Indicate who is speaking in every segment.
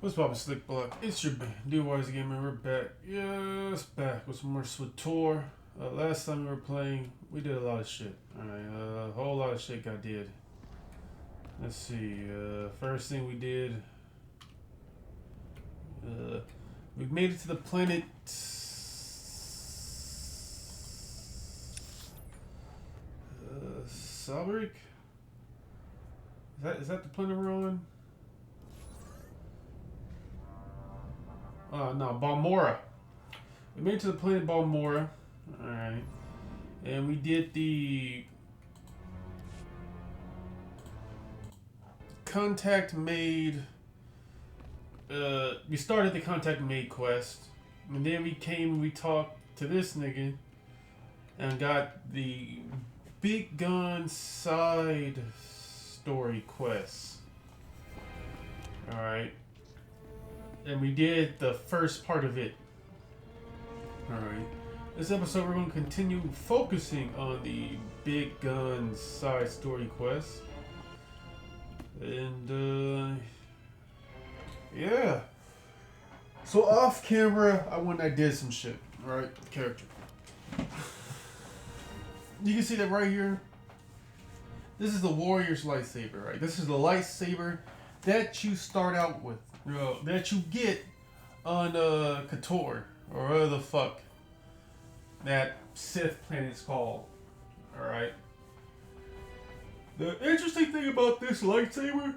Speaker 1: What's poppin', Slick Block? It's your D.W.G gamer. We're back. Yes, back with some more SWTOR. Last time we were playing, we did a lot of shit. Alright, a whole lot of shit got did. Let's see. First thing we did, we made it to the planet. Salbrick? Is that the planet we're on? No, Balmora. We made it to the planet Balmora. Alright. And we did the contact made. We started the contact made quest. And then we came and we talked to this nigga. And got the big gun side story quest. Alright. And we did the first part of it. Alright. This episode we're going to continue focusing on the big gun side story quest. And yeah. So off camera I did some shit. Alright, character. You can see that right here. This is the warrior's lightsaber, right? This is the lightsaber that you start out with. That you get on KOTOR, or whatever the fuck that Sith planet's called. Alright. The interesting thing about this lightsaber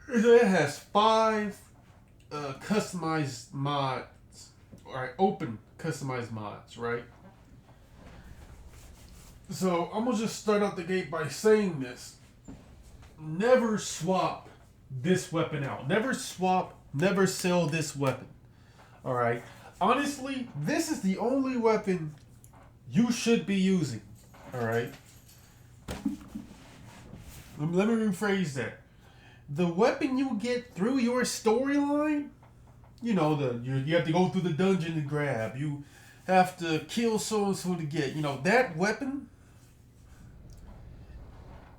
Speaker 1: is that it has 5 customized mods. Alright, open customized mods, right? So I'm gonna just start out the gate by saying this. Never swap this weapon out. Never swap, never sell this weapon. Alright? Honestly, this is the only weapon you should be using. Alright? Let me rephrase that. The weapon you get through your storyline, you know, you have to go through the dungeon to grab. You have to kill so-and-so to get. You know, that weapon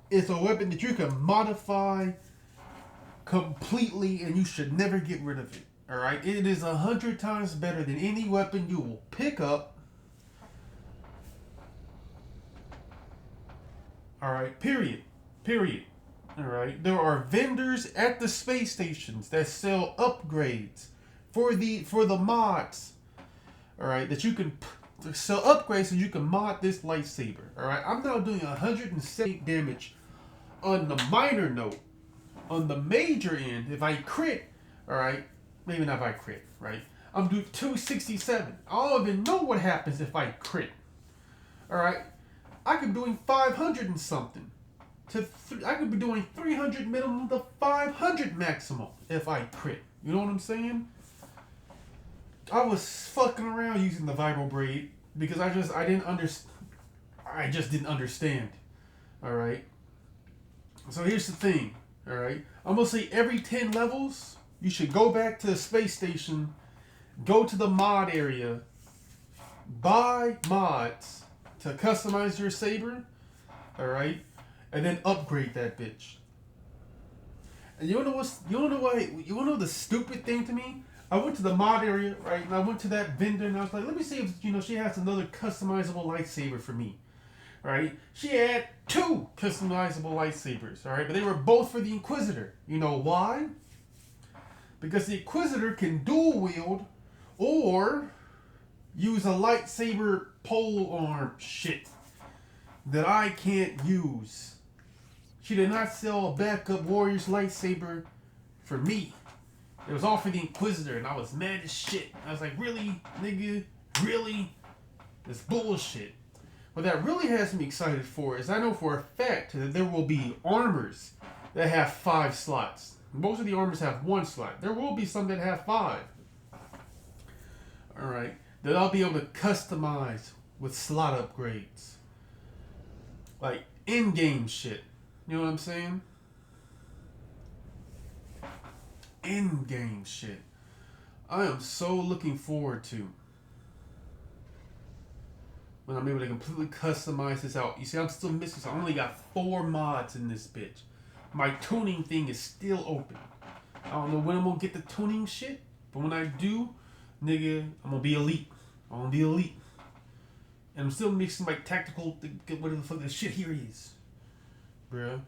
Speaker 1: is a weapon that you can modify completely, and you should never get rid of it. Alright? It is 100 times better than any weapon you will pick up. Alright? Period. Alright? There are vendors at the space stations that sell upgrades for the mods. Alright? That you can sell upgrades so you can mod this lightsaber. Alright? I'm now doing 170 damage on the minor note. On the major end, if I crit, alright, maybe not if I crit, right? I'm doing 267. I don't even know what happens if I crit. Alright? I could be doing 500 and something. I could be doing 300 minimum to 500 maximum if I crit. You know what I'm saying? I was fucking around using the vibro braid because I just didn't understand. Alright? So here's the thing. Alright? I'm gonna say every 10 levels, you should go back to the space station, go to the mod area, buy mods to customize your saber, alright? And then upgrade that bitch. And you wanna know the stupid thing to me? I went to the mod area, right? And I went to that vendor and I was like, let me see if she has another customizable lightsaber for me. Right? She had 2 customizable lightsabers, alright? But they were both for the Inquisitor. You know why? Because the Inquisitor can dual wield or use a lightsaber pole arm shit that I can't use. She did not sell a backup warrior's lightsaber for me. It was all for the Inquisitor, and I was mad as shit. I was like, really, nigga? Really? This bullshit. What that really has me excited for is I know for a fact that there will be armors that have 5 slots. Most of the armors have 1 slot. There will be some that have 5. Alright. That I'll be able to customize with slot upgrades. Like in-game shit. You know what I'm saying? In-game shit. I am so looking forward to when I'm able to completely customize this out. You see, I'm still missing. So I only got 4 mods in this bitch. My tuning thing is still open. I don't know when I'm gonna get the tuning shit, but when I do, nigga, I'm gonna be elite. I'm gonna be elite. And I'm still mixing like tactical, whatever the fuck this shit here is. Bruh.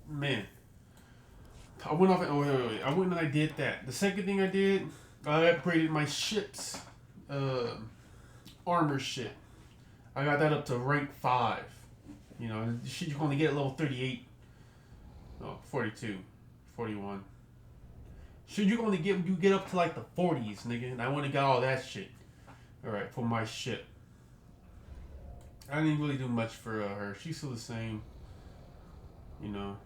Speaker 1: Man. I went off. Oh, wait. I went and I did that. The second thing I did, I upgraded my ship's armor shit. I got that up to rank 5. You know, shit you can only get at level 38. Oh, 42. 41. Shit you can only get up to like the 40s, nigga. And I went and got all that shit. Alright, for my ship. I didn't really do much for her. She's still the same. You know.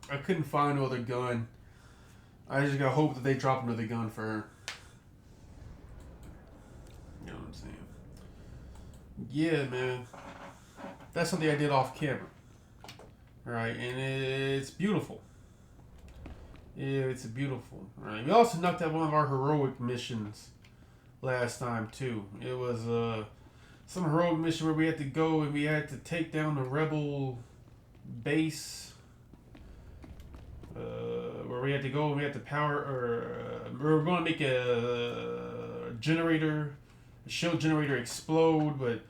Speaker 1: I couldn't find no other gun. I just got hope that they drop another gun for her. You know what I'm saying? Yeah, man. That's something I did off camera. Alright, and it's beautiful. Yeah, it's beautiful. Alright, we also knocked out one of our heroic missions last time, too. It was some heroic mission where we had to go and we had to take down the rebel base. Where we had to go and we had to power, or we were going to make a generator, a shield generator explode, but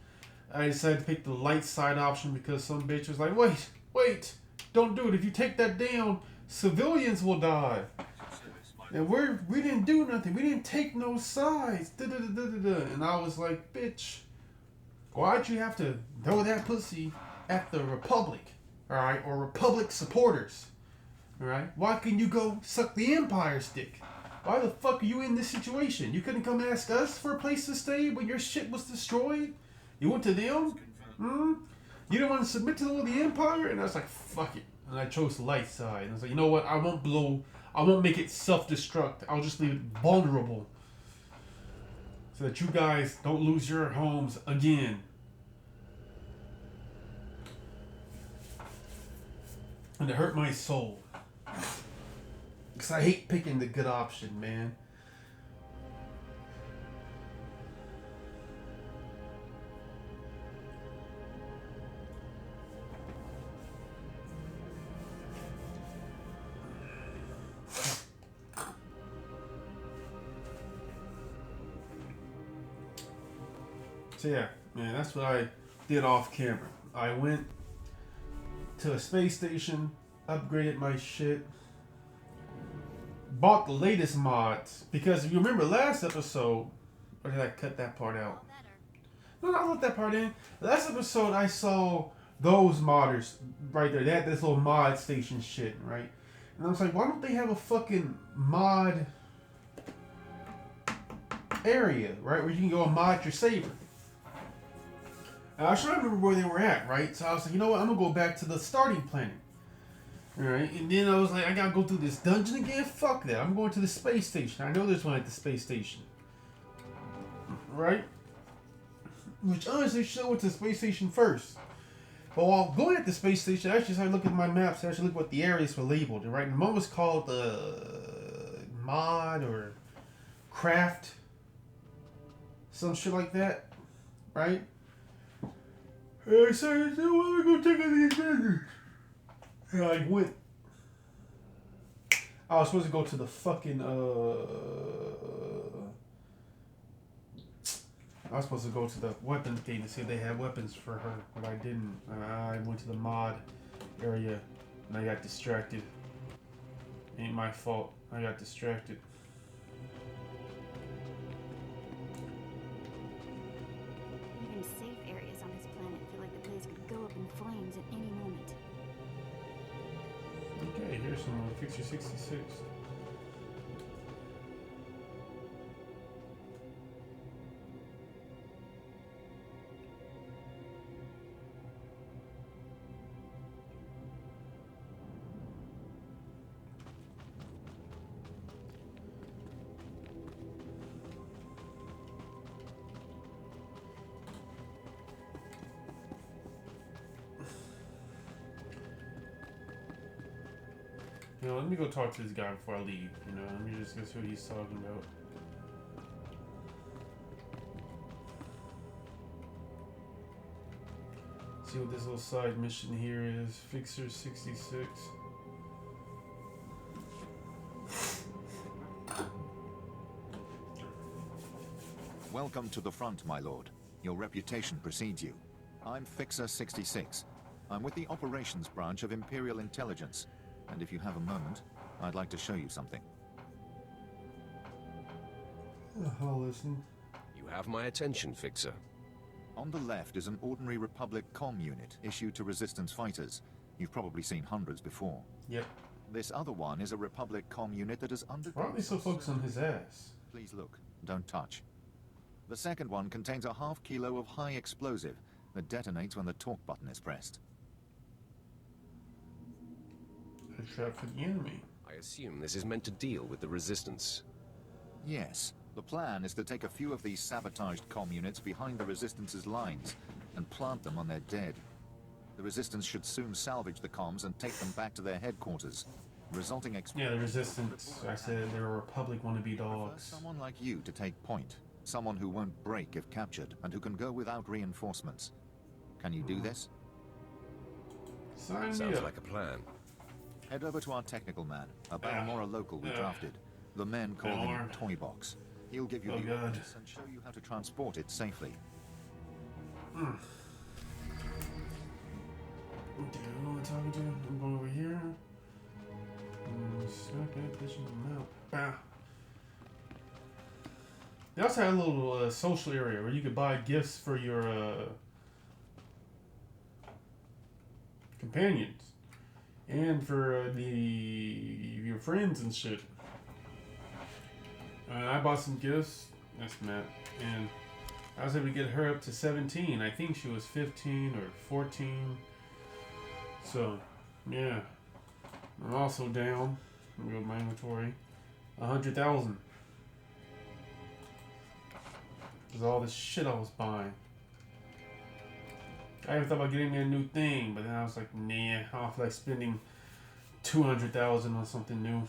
Speaker 1: I decided to pick the light side option because some bitch was like, wait, don't do it. If you take that down, civilians will die. And we didn't do nothing. We didn't take no sides. And I was like, bitch, why'd you have to throw that pussy at the Republic, all right, or Republic supporters? Alright? Why couldn't you go suck the Empire's dick? Why the fuck are you in this situation? You couldn't come ask us for a place to stay when your shit was destroyed? You went to them? You didn't want to submit to the Empire? And I was like, fuck it. And I chose the light side. And I was like, you know what? I won't make it self-destruct. I'll just leave it vulnerable. So that you guys don't lose your homes again. And it hurt my soul. Because I hate picking the good option, man. So yeah, man, that's what I did off camera. I went to a space station, upgraded my shit, bought the latest mods, because if you remember last episode, or did I cut that part out? No, I left that part in. Last episode I saw those modders right there. They had this little mod station shit, right? And I was like, why don't they have a fucking mod area, right? Where you can go and mod your saber. And I was trying to remember where they were at, right? So I was like, you know what? I'm going to go back to the starting planet. Alright, and then I was like, I gotta go through this dungeon again? Fuck that. I'm going to the space station. I know there's one at the space station. Right? Which honestly should have went to the space station first. But while going at the space station, I actually started looking at my maps. I actually looked what the areas were labeled. Right? And one was called mod or craft. Some shit like that. Right? And I said, I want to go check out these vendors. And I went. I was supposed to go to the fucking I was supposed to go to the weapon thing to see if they had weapons for her, but I didn't. I went to the mod area and I got distracted. Ain't my fault. I got distracted.
Speaker 2: Even safe areas on this planet feel like the place could go up in flames at any moment.
Speaker 1: Okay, here's some Fixer 66. You know, let me go talk to this guy before I leave. You know, let me just go see what he's talking about. see what this little side mission here is. Fixer 66.
Speaker 3: Welcome to the front, my lord. Your reputation precedes you. I'm Fixer 66. I'm with the operations branch of Imperial Intelligence. And if you have a moment, I'd like to show you something.
Speaker 1: I'll listen.
Speaker 4: You have my attention, Fixer.
Speaker 3: On the left is an ordinary Republic comm unit issued to Resistance fighters. You've probably seen hundreds before.
Speaker 1: Yep.
Speaker 3: This other one is a Republic comm unit that has undergone...
Speaker 1: Why are they so focused on his ass?
Speaker 3: Please look. Don't touch. The second one contains a half kilo of high explosive that detonates when the talk button is pressed.
Speaker 1: A trap for the enemy.
Speaker 4: I assume this is meant to deal with the Resistance.
Speaker 3: Yes. The plan is to take a few of these sabotaged comm units behind the Resistance's lines and plant them on their dead. The Resistance should soon salvage the comms and take them back to their headquarters. Resulting
Speaker 1: Yeah, the Resistance. I said they're a Republic wannabe dogs.
Speaker 3: Someone like you to take point. Someone who won't break if captured and who can go without reinforcements. Can you do this?
Speaker 1: Sign me
Speaker 4: Sounds
Speaker 1: up.
Speaker 4: like a plan.
Speaker 3: Head over to our technical man, a Balmora local we drafted. The men call him Toy Box. He'll give you the orders and show you how to transport it safely.
Speaker 1: Dude, who am I talking to? I'm going over here. Smack that bitch in the mouth. Bow. They also had a little social area where you could buy gifts for your companions and for your friends and shit. I bought some gifts. That's Matt, and I was able to get her up to 17. I think she was 15 or 14. So, yeah. I'm also down. Let me go to my inventory. 100,000. Because all this shit I was buying. I even thought about getting me a new thing, but then I was like, nah, I don't feel like spending 200,000 on something new.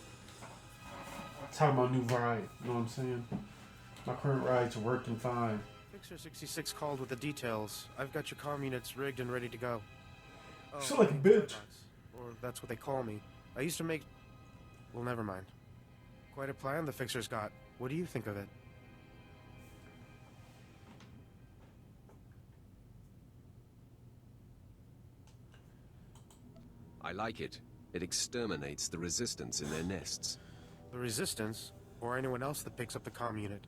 Speaker 1: Talking about new ride, you know what I'm saying? My current rides are working fine.
Speaker 5: Fixer 66 called with the details. I've got your comm units rigged and ready to go.
Speaker 1: You sound like a bitch.
Speaker 5: Or that's what they call me. I used to make... Well, never mind. Quite a plan the Fixer's got. What do you think of it?
Speaker 4: I like it. It exterminates the Resistance in their nests.
Speaker 5: The Resistance, or anyone else that picks up the comm unit.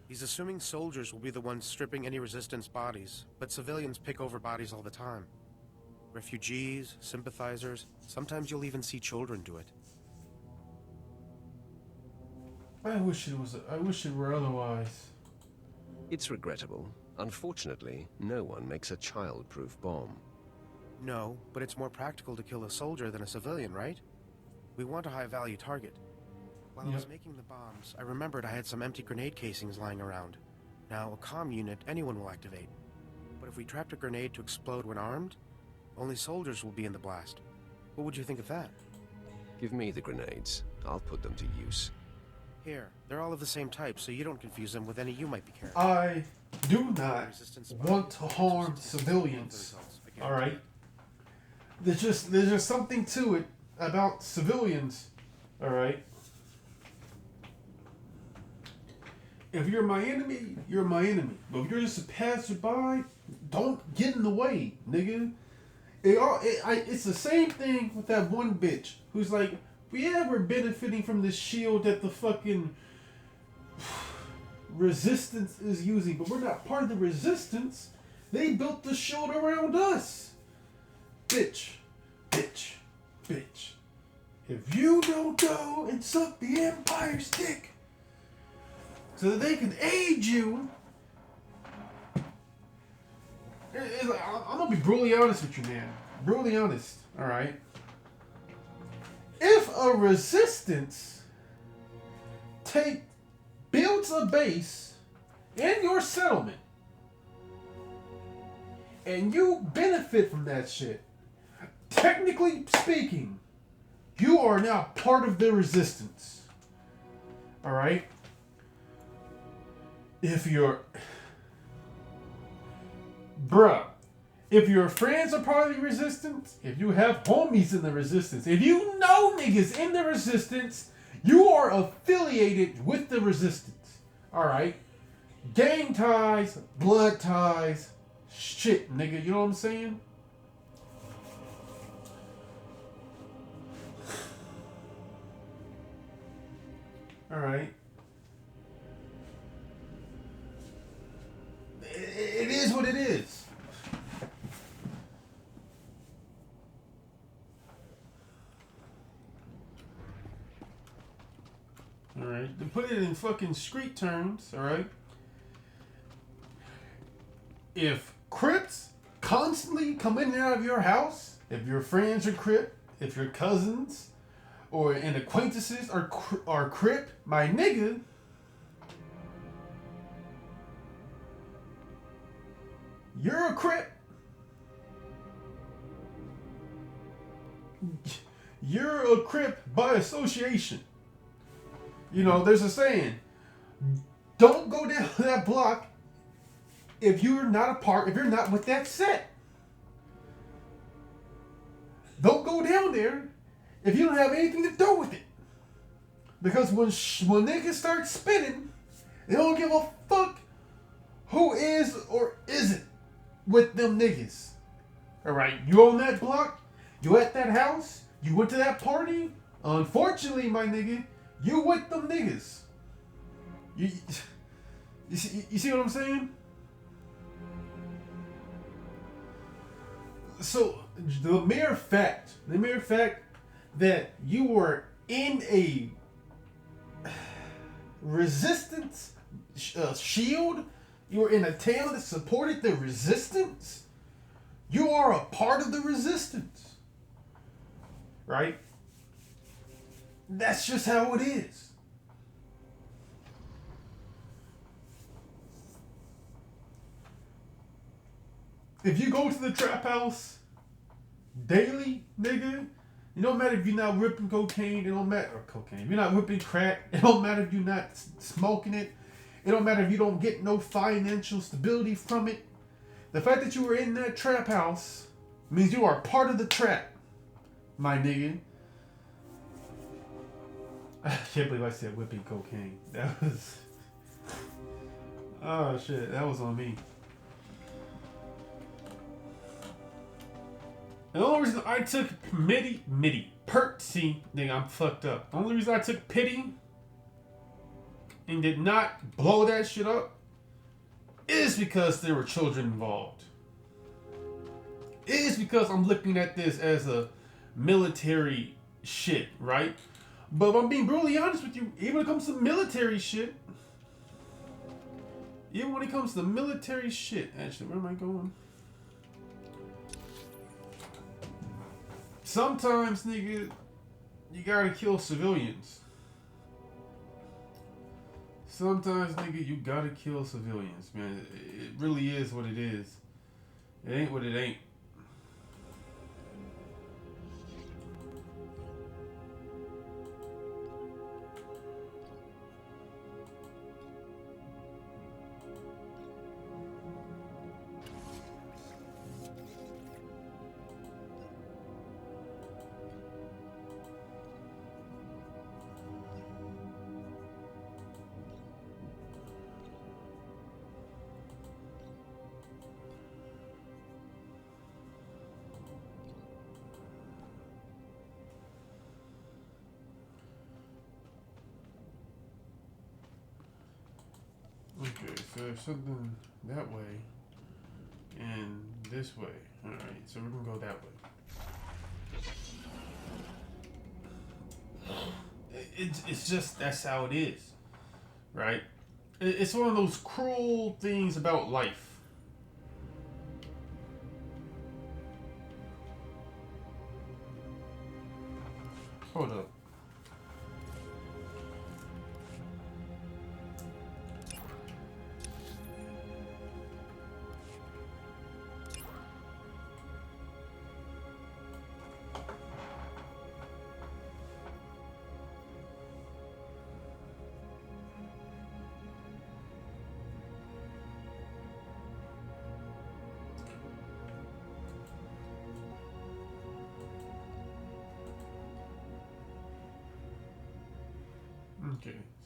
Speaker 5: He's assuming soldiers will be the ones stripping any Resistance bodies, but civilians pick over bodies all the time. Refugees, sympathizers, sometimes you'll even see children do it.
Speaker 1: I wish it were otherwise.
Speaker 4: It's regrettable. Unfortunately, no one makes a child-proof bomb.
Speaker 5: No, but it's more practical to kill a soldier than a civilian, right? We want a high-value target. While I was making the bombs, I remembered I had some empty grenade casings lying around. Now, a comm unit anyone will activate. But if we trapped a grenade to explode when armed, only soldiers will be in the blast. What would you think of that?
Speaker 4: Give me the grenades. I'll put them to use.
Speaker 5: Here, they're all of the same type, so you don't confuse them with any you might be carrying.
Speaker 1: I do not want to harm civilians. Alright? There's just something to it about civilians. Alright? If you're my enemy, you're my enemy. But if you're just a passerby, don't get in the way, nigga. It's the same thing with that one bitch who's like, yeah, we're benefiting from this shield that the fucking Resistance is using, but we're not part of the Resistance. They built the shield around us. Bitch, bitch, bitch. If you don't go and suck the Empire's dick so that they can aid you, I'm gonna be brutally honest with you, man. Brutally honest, alright? If a Resistance builds a base in your settlement and you benefit from that shit, technically speaking, you are now part of the Resistance. Alright? If you're... Bruh, If your friends are part of the resistance, if you have homies in the resistance, if you know niggas in the resistance, you are affiliated with the resistance. Alright? Gang ties, blood ties, shit, nigga, you know what I'm saying? Alright. It is what it is. Alright, to put it in fucking street terms, alright? If Crips constantly come in and out of your house, if your friends are Crip, if your cousins or and acquaintances are Crip, my nigga, you're a Crip. You're a Crip by association. You know, there's a saying, don't go down that block if you're not if you're not with that set. Don't go down there if you don't have anything to do with it. Because when niggas start spinning, they don't give a fuck who is or isn't with them niggas. Alright, you on that block, you at that house, you went to that party, unfortunately, my nigga, you with them niggas. You see what I'm saying? So the mere fact that you were in a resistance shield, you were in a town that supported the resistance, you are a part of the resistance. Right? That's just how it is. If you go to the trap house daily, nigga, it don't matter if you're not ripping cocaine, it don't matter, or cocaine, if you're not whipping crack, it don't matter if you're not smoking it, it don't matter if you don't get no financial stability from it. The fact that you were in that trap house means you are part of the trap, my nigga. I can't believe I said whipping cocaine. That was... Oh shit, that was on me. The only reason I took see, nigga, I'm fucked up. The only reason I took pity and did not blow that shit up is because there were children involved. Is because I'm looking at this as a military shit, right? But if I'm being brutally honest with you, even when it comes to military shit, actually, where am I going? Sometimes, nigga, you gotta kill civilians. Sometimes, nigga, you gotta kill civilians, man. It really is what it is. It ain't what it ain't. Okay, so there's something that way and this way. Alright, so we're gonna go that way. It's just, that's how it is. Right? It's one of those cruel things about life. Hold up.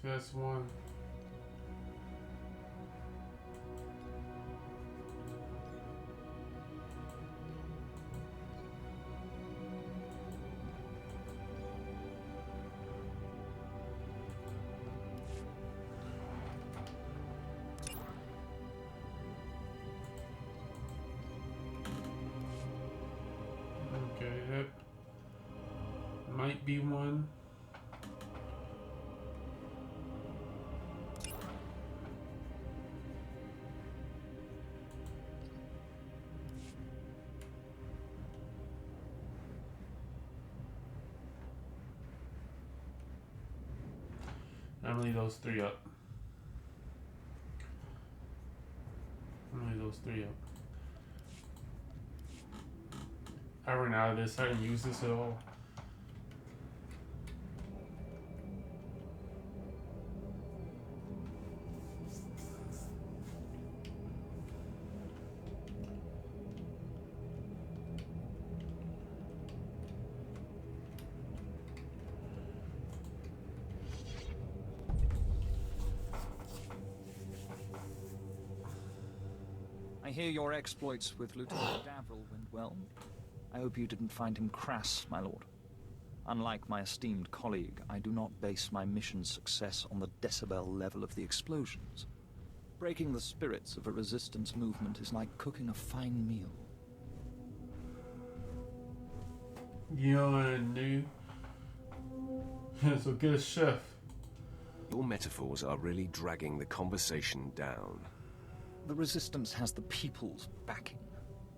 Speaker 1: That's one. Okay, that might be one. I'm gonna leave those three up. I'm gonna leave those three up. I ran out of this. I didn't use this at all.
Speaker 6: I hear your exploits with Lieutenant Davril went well. I hope you didn't find him crass, my lord. Unlike my esteemed colleague, I do not base my mission's success on the decibel level of the explosions. Breaking the spirits of a resistance movement is like cooking a fine meal.
Speaker 1: You're new. So get a chef.
Speaker 4: Your metaphors are really dragging the conversation down.
Speaker 6: The resistance has the people's backing.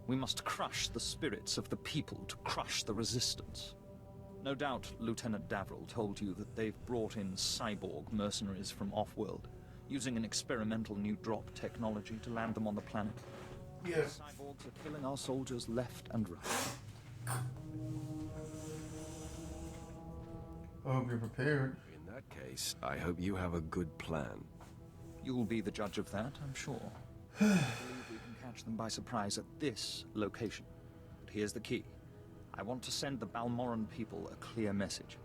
Speaker 6: We must crush the spirits of the people to crush the resistance. No doubt Lieutenant Davril told you that they've brought in cyborg mercenaries from off-world, using an experimental new drop technology to land them on the planet.
Speaker 1: Yes.
Speaker 6: Cyborgs are killing our soldiers left and right.
Speaker 1: I hope you're prepared.
Speaker 4: In that case, I hope you have a good plan.
Speaker 6: You'll be the judge of that, I'm sure. I believe we can catch them by surprise at this location. But here's the key. I want to send the Balmoran people a clear message.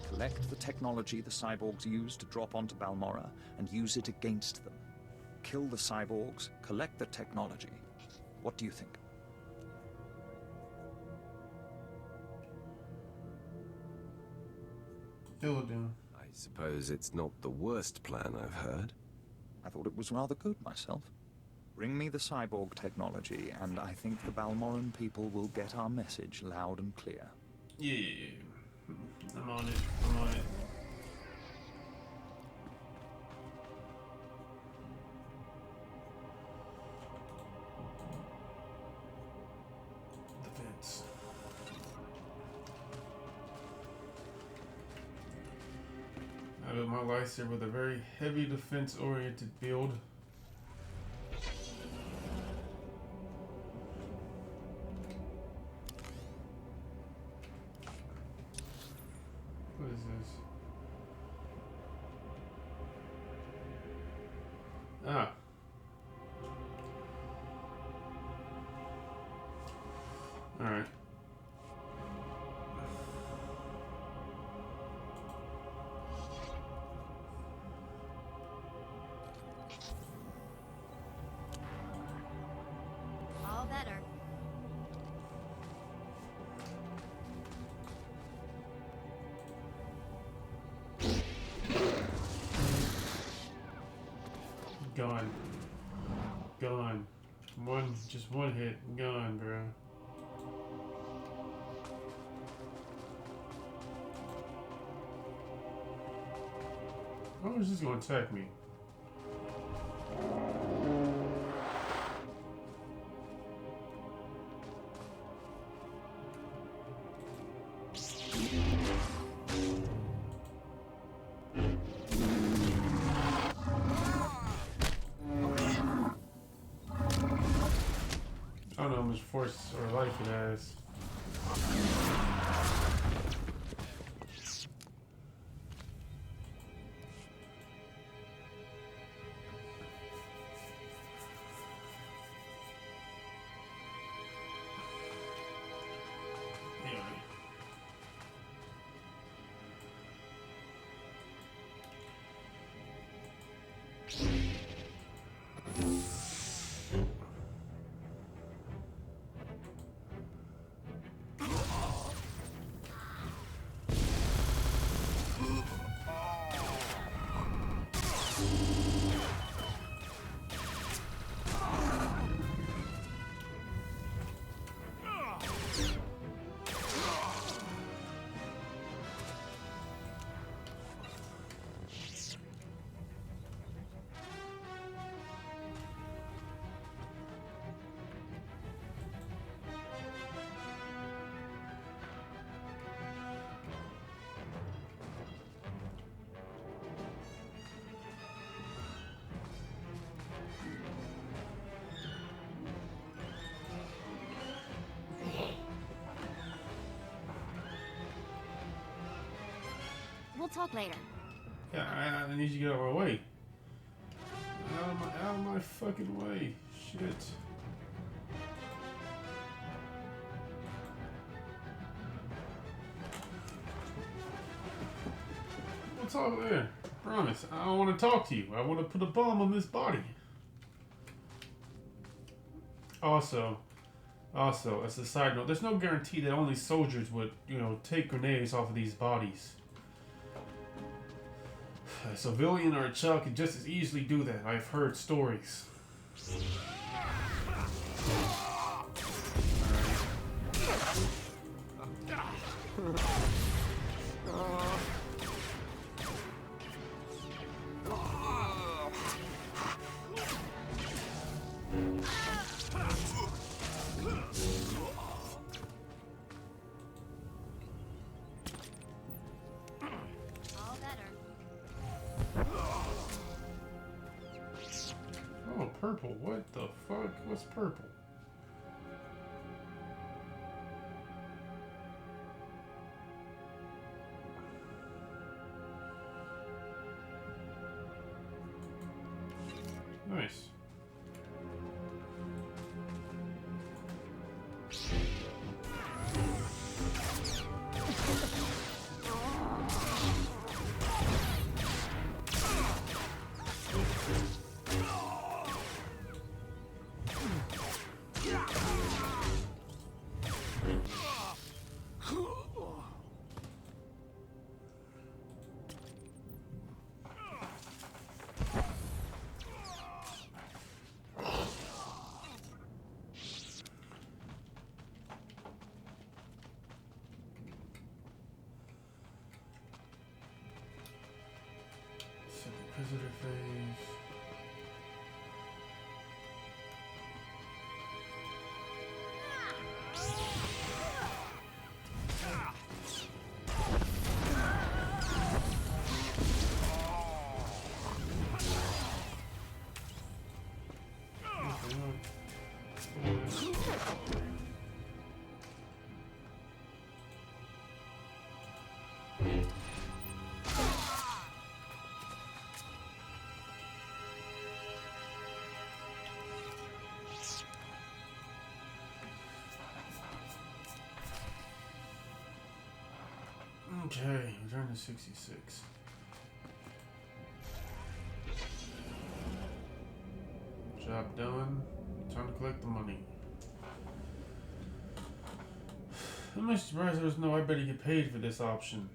Speaker 6: Collect the technology the cyborgs use to drop onto Balmora and use it against them. Kill the cyborgs, collect the technology. What do you think?
Speaker 1: Still do.
Speaker 4: I suppose it's not the worst plan I've heard.
Speaker 6: I thought it was rather good myself. Bring me the cyborg technology, and I think the Balmoran people will get our message loud and clear.
Speaker 1: Yeah. I'm on it. I'm on it. Defense. I built my lightsaber with a very heavy defense-oriented build. What is this? Ah. Alright.
Speaker 2: All better.
Speaker 1: Gone. Gone. Just one hit. Gone, bro. Oh, is this gonna attack me? I don't know how much force or life it has. Anyway.
Speaker 2: We'll talk later.
Speaker 1: Yeah, I need you to get out of my way. Out of my fucking way. Shit. We'll talk later. Promise. I don't want to talk to you. I want to put a bomb on this body. Also, as a side note, there's no guarantee that only soldiers would, take grenades off of these bodies. A civilian or a child could just as easily do that. I've heard stories. Oh, purple. What the fuck? What's purple? Nice. Visitor phase. Okay, return to 66. Job done. Time to collect the money. I'm not surprised there was no I better get paid for this option.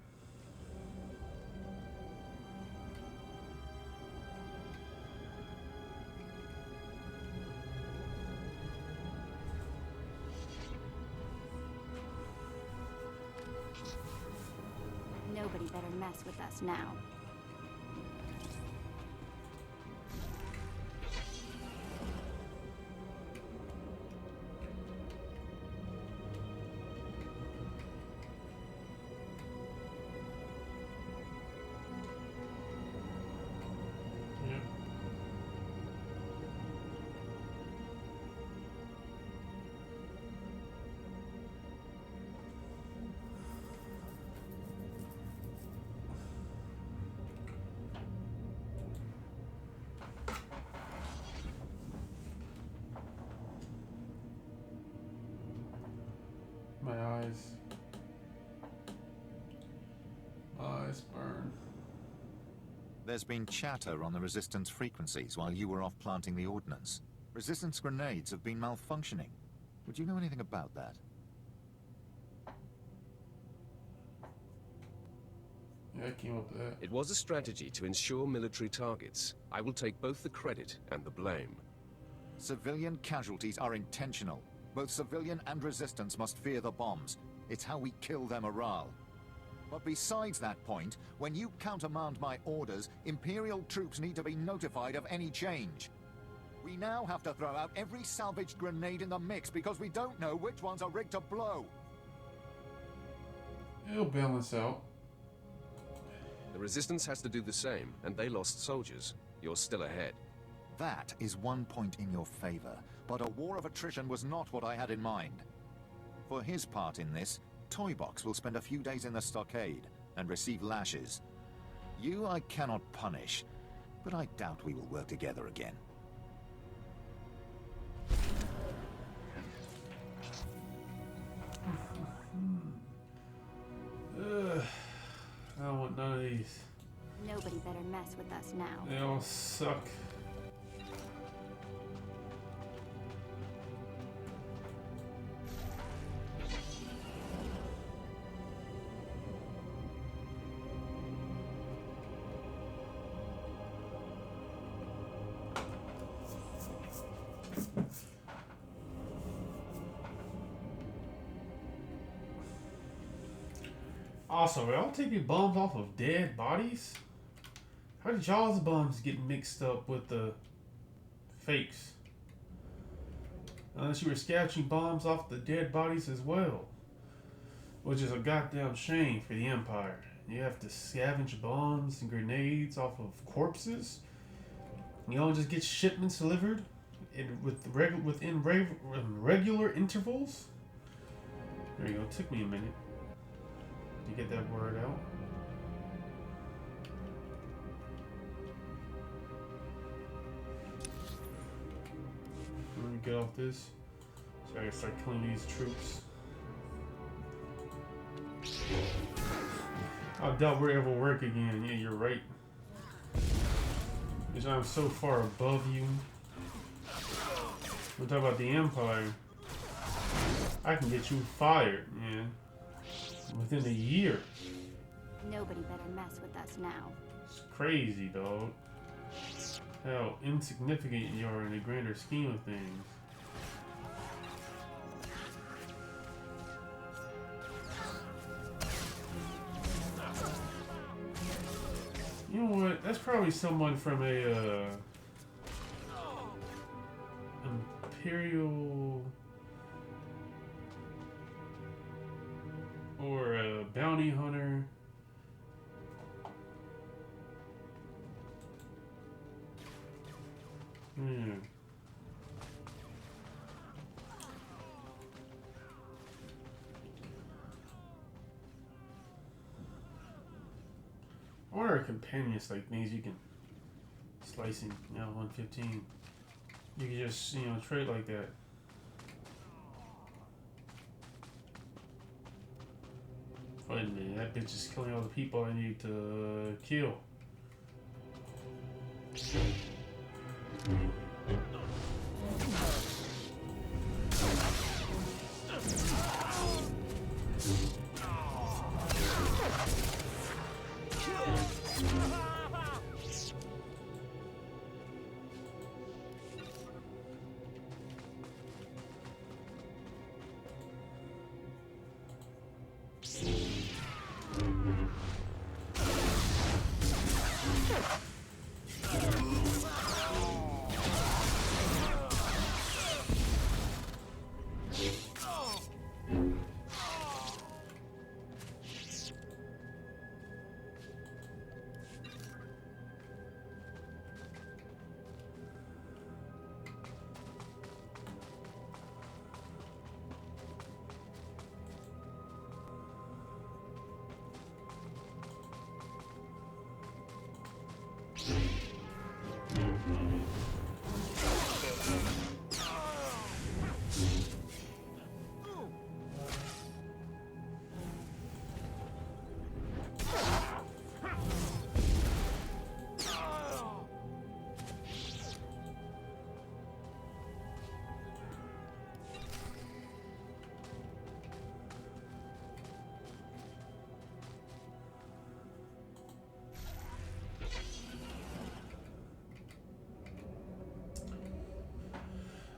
Speaker 2: Nobody better mess with us now.
Speaker 1: Yep. My eyes. Eyes burn.
Speaker 3: There's been chatter on the Resistance frequencies while you were off planting the ordnance. Resistance grenades have been malfunctioning. Would you know anything about that?
Speaker 1: Yeah, I came up with that.
Speaker 4: It was a strategy to ensure military targets. I will take both the credit and the blame.
Speaker 3: Civilian casualties are intentional. Both civilian and Resistance must fear the bombs. It's how we kill their morale. But besides that point, when you countermand my orders, Imperial troops need to be notified of any change. We now have to throw out every salvaged grenade in the mix because we don't know which ones are rigged to blow.
Speaker 1: It'll balance out.
Speaker 4: The Resistance has to do the same, and they lost soldiers. You're still ahead.
Speaker 3: That is one point in your favor, but a war of attrition was not what I had in mind. For his part in this, Toybox will spend a few days in the stockade and receive lashes. You I cannot punish, but I doubt we will work together again.
Speaker 1: I don't want none of these.
Speaker 2: Nobody better mess with us now.
Speaker 1: They all suck. Also, are y'all taking bombs off of dead bodies? How did y'all's bombs get mixed up with the fakes? Unless you were scavenging bombs off the dead bodies as well. Which is a goddamn shame for the Empire. You have to scavenge bombs and grenades off of corpses. You don't just get shipments delivered within regular intervals. There you go. It took me a minute to get that word out. Let me get off this. So I gotta start killing these troops. I doubt we'll ever work again. Yeah, you're right. Because I'm so far above you. We're talking about the Empire. I can get you fired, man. Within a year.
Speaker 2: Nobody better mess with us now.
Speaker 1: It's crazy, dog. How insignificant you are in the grander scheme of things. You know what? That's probably someone from a Imperial or a bounty hunter. Hmm. Or companions, like things you can slice in, 115. You can just, trade like that. Wait a minute, that bitch is killing all the people I need to kill.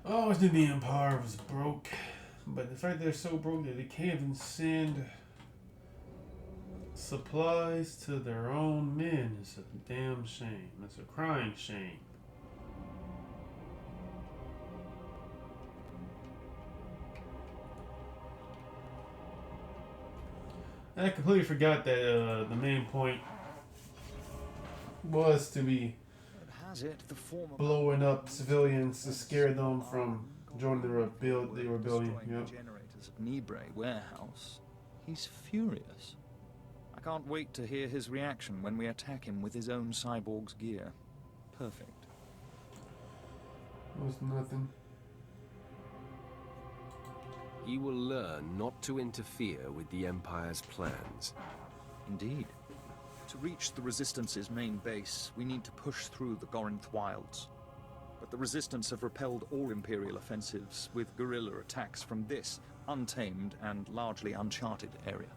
Speaker 1: I always knew the Empire was broke, but the fact they're so broke that they can't even send supplies to their own men is a damn shame. It's a crying shame. I completely forgot that the main point was to be blowing up civilians to scare them from joining the rebellion. Yep.
Speaker 6: Generators at Nibre warehouse. He's furious. I can't wait to hear his reaction when we attack him with his own cyborg's gear. Perfect.
Speaker 1: It was nothing.
Speaker 4: He will learn not to interfere with the Empire's plans.
Speaker 6: Indeed. To reach the Resistance's main base, we need to push through the Gorinth wilds. But the Resistance have repelled all Imperial offensives with guerrilla attacks from this untamed and largely uncharted area.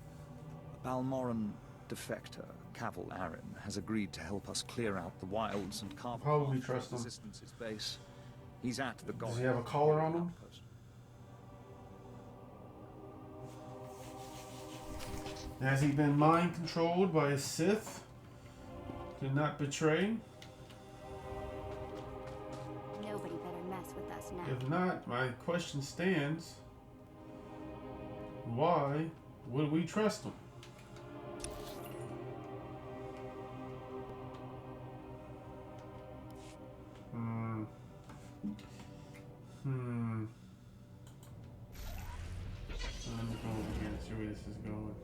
Speaker 6: A Balmoran defector, Cavil Aaron, has agreed to help us clear out the wilds and carve
Speaker 1: Probably
Speaker 6: off
Speaker 1: trust
Speaker 6: the
Speaker 1: him.
Speaker 6: Resistance's base. He's at the Gorinth.
Speaker 1: Does he have a collar on him?
Speaker 6: outpost.
Speaker 1: Has he been mind controlled by a Sith? Did not betray?
Speaker 2: Nobody better mess with us now.
Speaker 1: If not, my question stands. Why would we trust him? So let me go over here and see where this is going.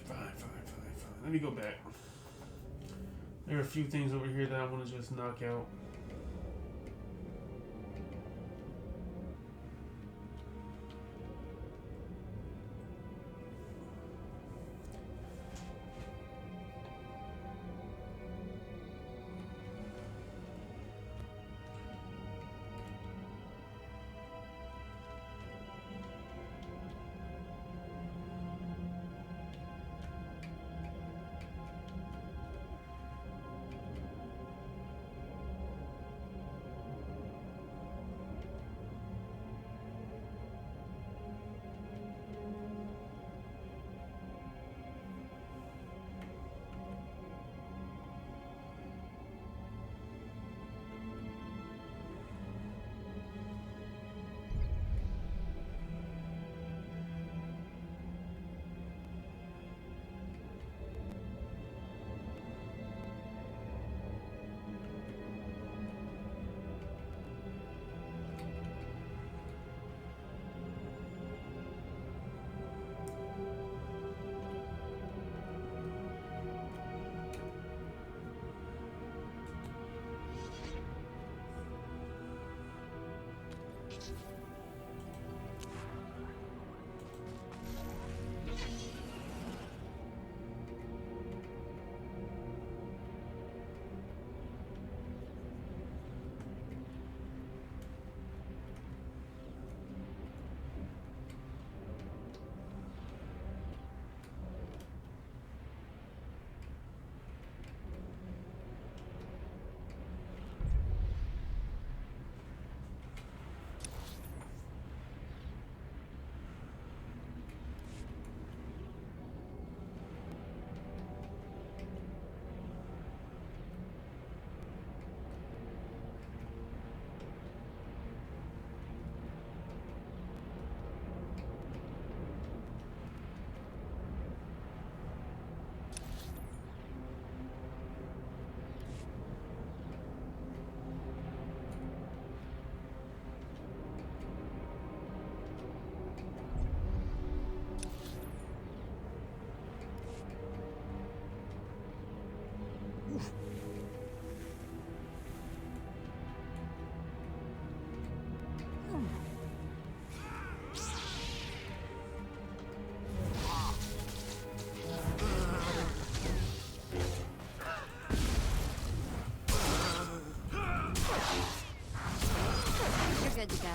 Speaker 1: Fine. Let me go back. There are a few things over here that I want to just knock out.
Speaker 2: Good to go.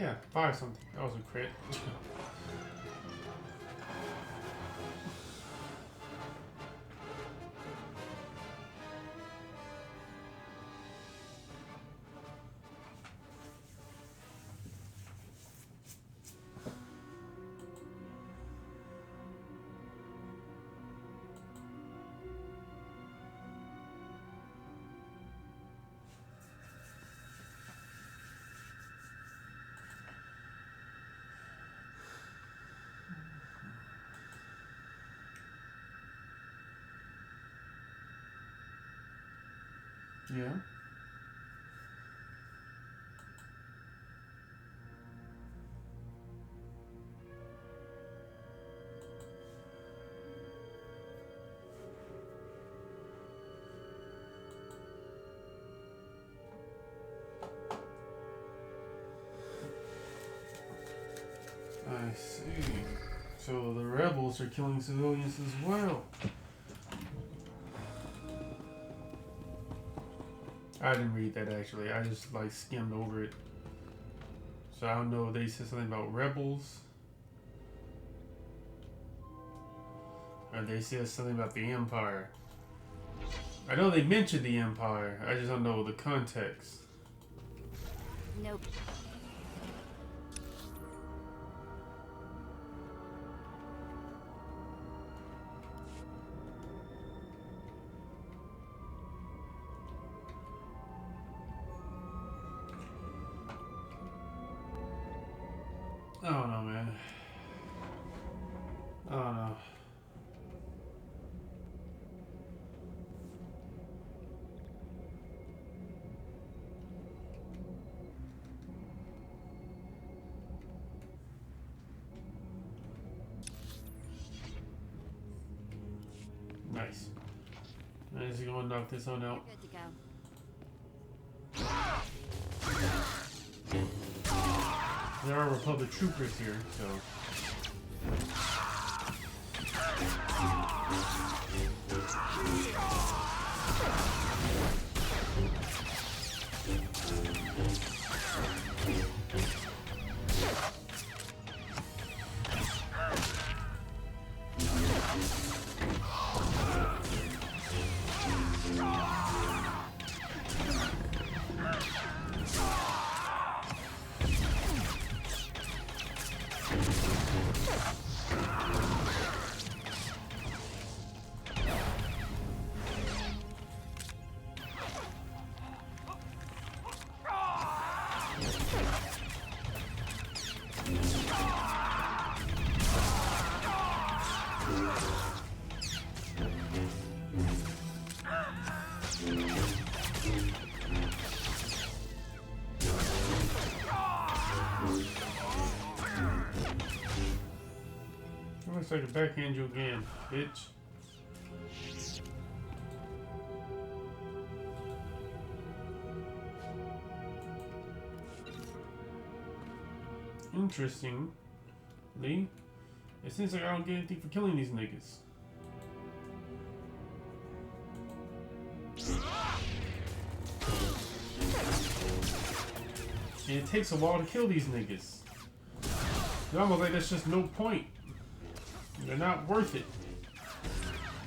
Speaker 1: Yeah, fire something. That was a crit. Yeah. I see. So the rebels are killing civilians as well. I didn't read that actually. I just like skimmed over it. So I don't know. They said something about rebels. Or they said something about the Empire. I know they mentioned the Empire. I just don't know the context.
Speaker 2: Nope.
Speaker 1: I don't know, man. I don't know. Nice. I'm just gonna knock this one out.
Speaker 2: Good to go.
Speaker 1: There are Republic troopers here, so. Looks like a backhand you again, bitch. Interestingly, it seems like I don't get anything for killing these niggas. And it takes a while to kill these niggas. It's almost like there's just no point. They're not worth it.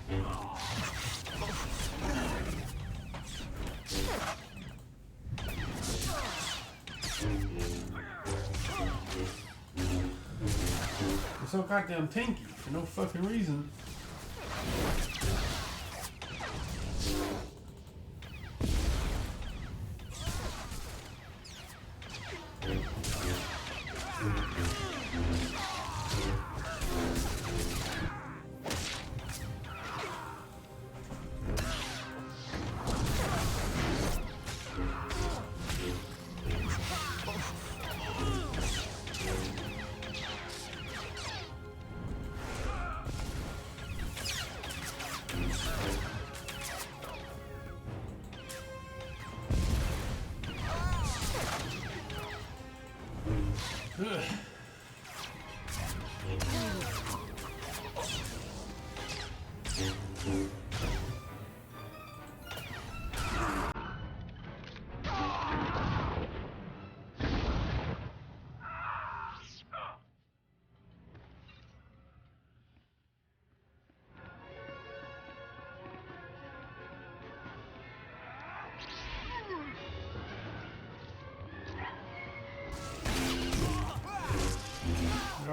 Speaker 1: They're so goddamn tanky for no fucking reason.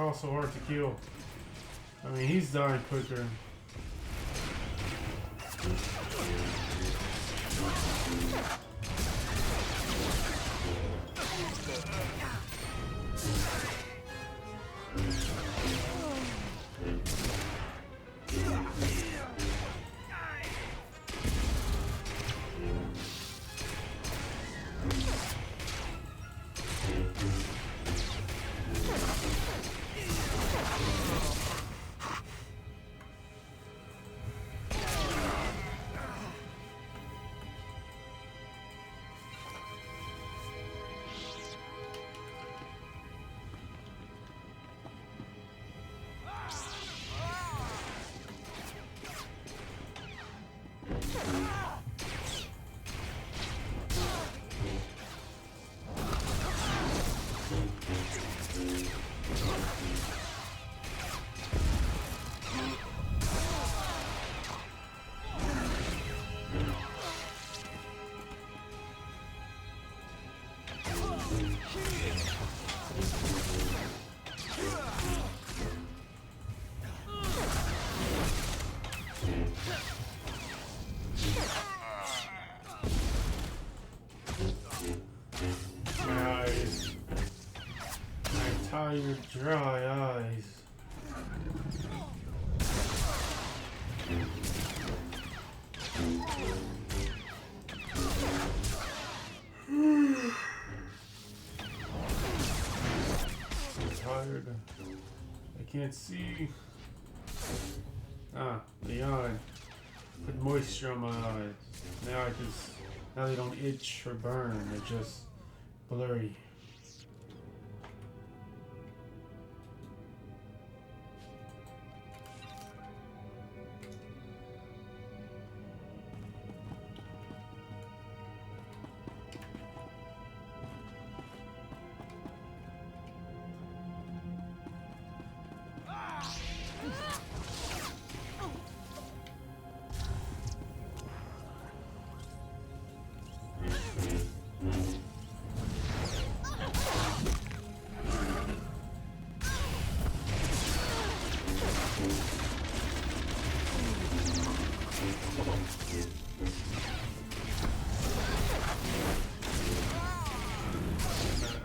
Speaker 1: also hard to kill. I mean, he's dying quicker. Tired, dry eyes. I'm tired. I can't see. Ah, beyond. Put moisture on my eyes. Now they don't itch or burn. They're just blurry.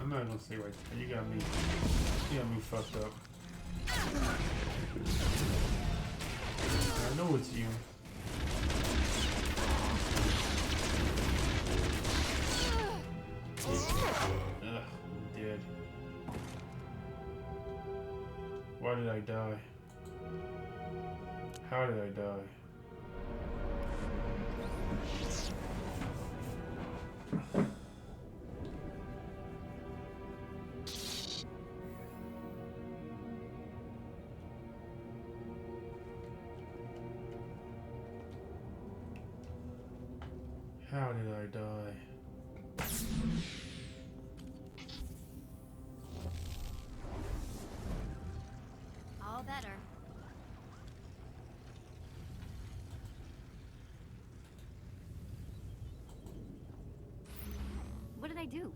Speaker 1: I'm not gonna stay right there. You got me fucked up. I know it's you. Ugh, I'm dead. Why did I die? How did I die? How did I die?
Speaker 2: All better. What did I do?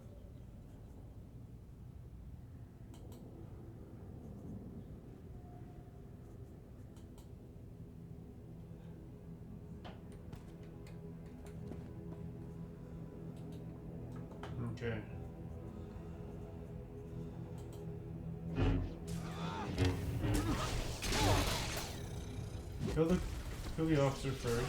Speaker 1: Okay. Kill the officer first.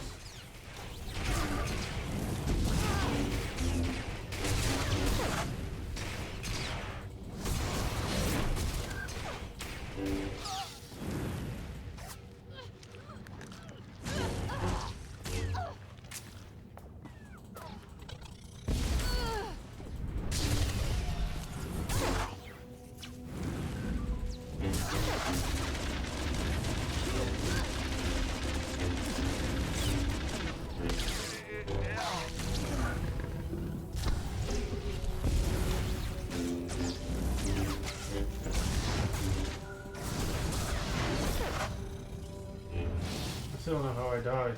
Speaker 1: I still don't know how I died.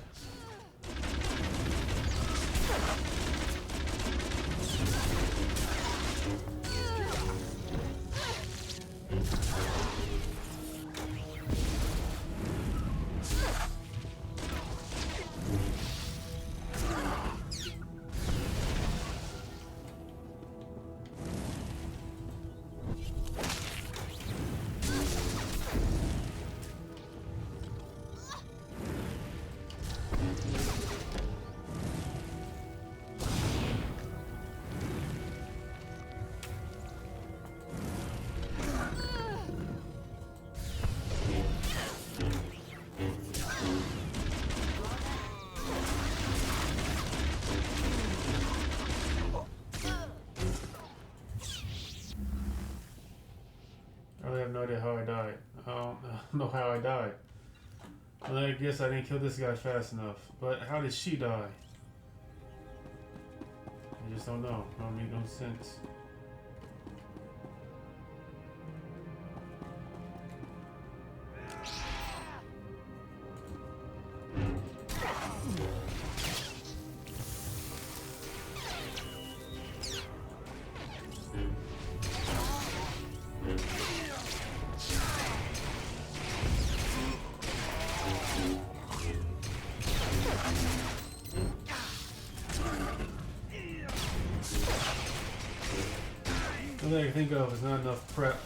Speaker 1: forget how I died. I don't know how I died. Well, I guess I didn't kill this guy fast enough. But how did she die? I just don't know. It don't make no sense. The only thing I can think of is not enough prep.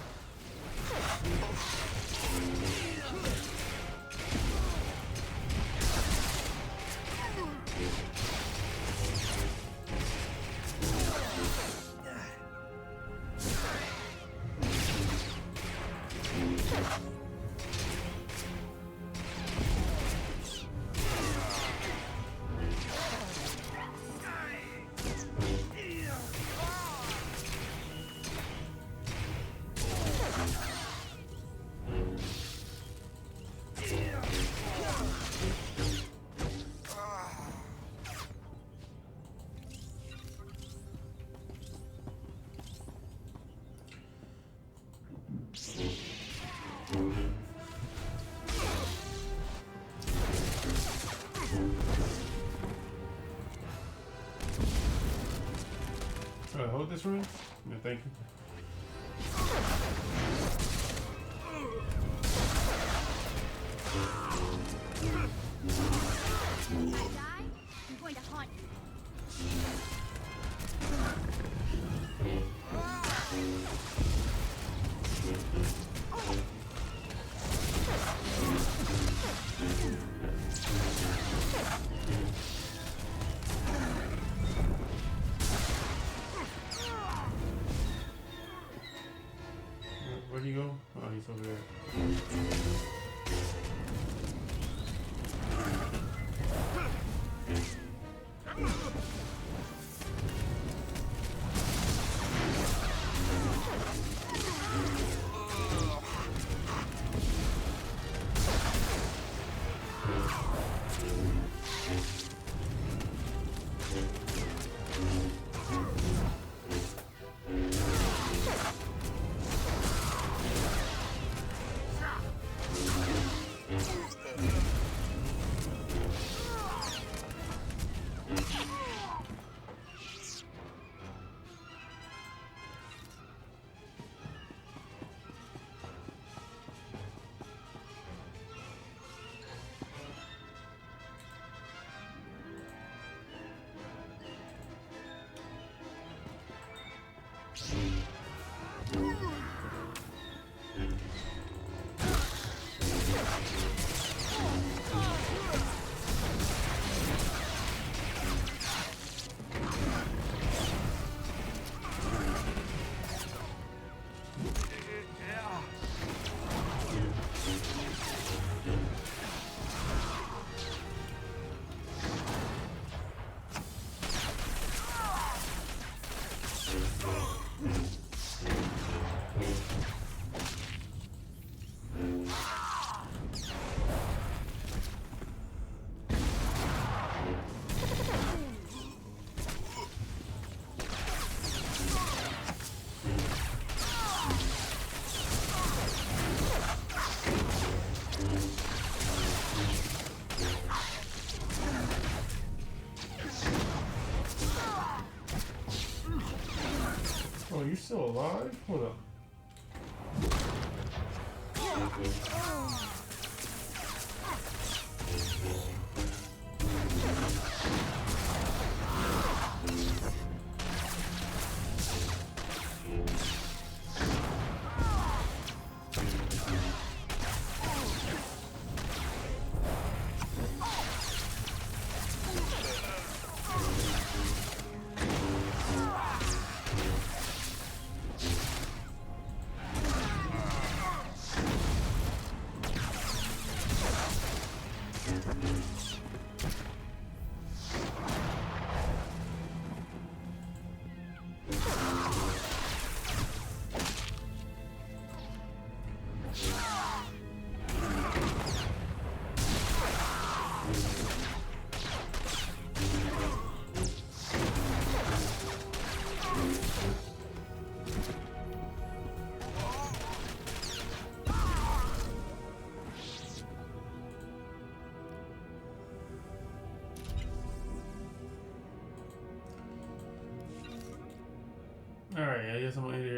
Speaker 1: Hold this room? No, thank you.
Speaker 2: When I die, I'm going to haunt you.
Speaker 1: Where'd he go? Oh, he's over there. Oh, you still alive? Hold up.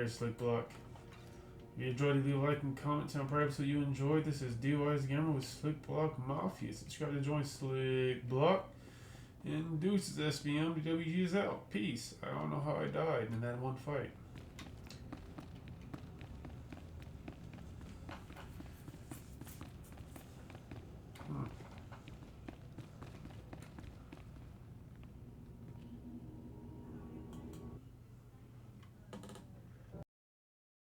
Speaker 1: Slick Block. If you enjoyed it, leave a like and comment down below so you enjoyed. This is D.W.G Gamer with Slick Block Mafia. Subscribe to join Slick Block. And deuces, SBM, D.W.G is out. Peace. I don't know how I died in that one fight.